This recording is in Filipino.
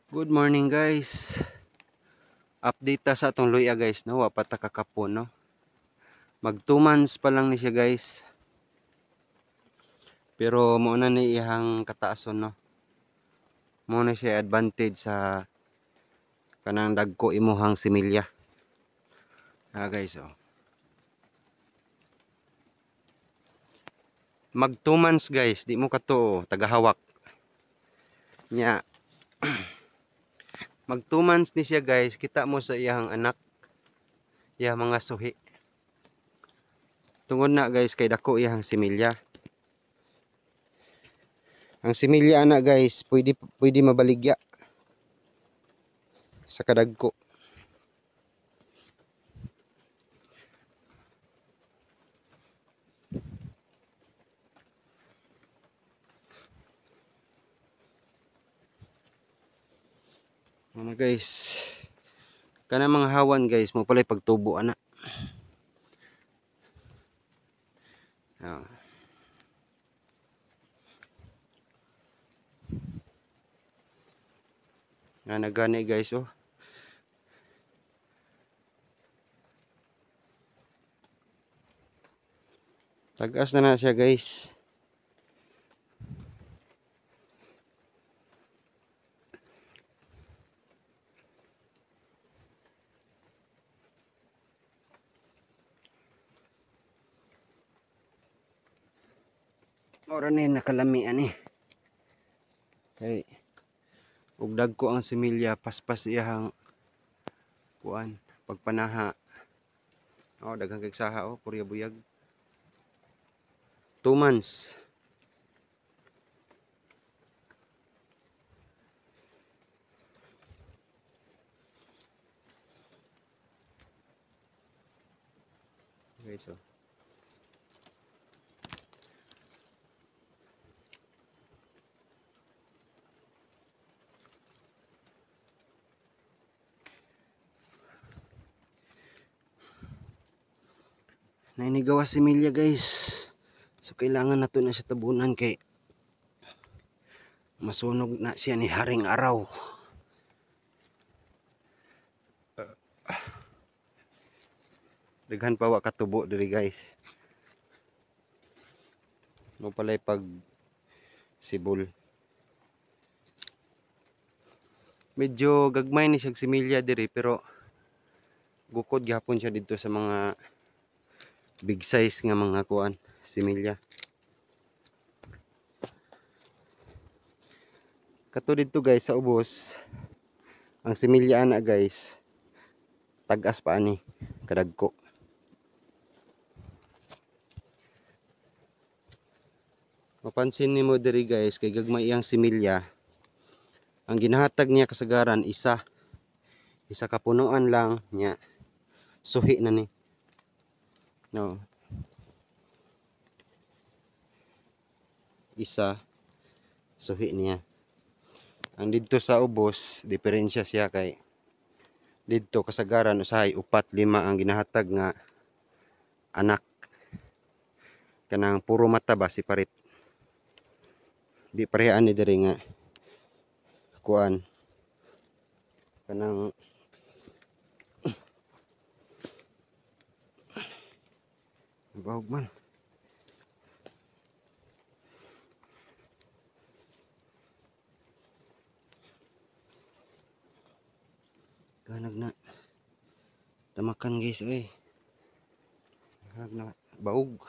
Good morning guys. Update ta sa atong luya guys no, wa pa ta kakapon no. Mag 2 months pa lang ni siya guys. Pero mo na ni ihang kataason no. Mo na siya advantage sa kanang dagko imuhang similya. Guys oh. Mag 2 months guys, di mo kato tagahawak. Nya mag 2 months ni siya guys, kita mo sa iyang anak, iyang mga suhi. Tungod na guys kay dako iyang similya. Ang similya ana guys, pwede mabaligya sa kadagko. Ano guys, kana mga hawan guys mo palay pagtubo ana. Oh. Na nagani guys oh. Tagas na siya guys. Ora ni nakalami ani. Kay ug dagko ang similya paspas iyang kuan pagpanaha. Oh, daghang kay saha oh, purya buyag. 2 months. Okay, so nainigawa similya guys. So kailangan nato na siya tabunan kay masunog na siya ni haring araw. Daghan pa wa katubo diri guys. Mo palay pag sibol. Medyo gagmay ni siya similya diri pero bukod gyapon siya dito sa mga big size nga mga kuan similya. Kato dito guys sa ubos. Ang similya ana guys. Tagas pa ani kadagko. Mapansin nimo diri guys kay gagmay iyang similya. Ang ginahatag niya kasagaran isa ka punuan lang niya. Suhi na ni. No. Isa suhi niya. Ang didto sa ubos, diferensya siya kay didto kasagaran usahay 4-5 ang ginahatag nga anak. Kanang puro mata ba si parit. Di parehaan ni diri nga kuan. Kanang bahog man. Ganag na. Tamakan guys oy. Ganag na baog.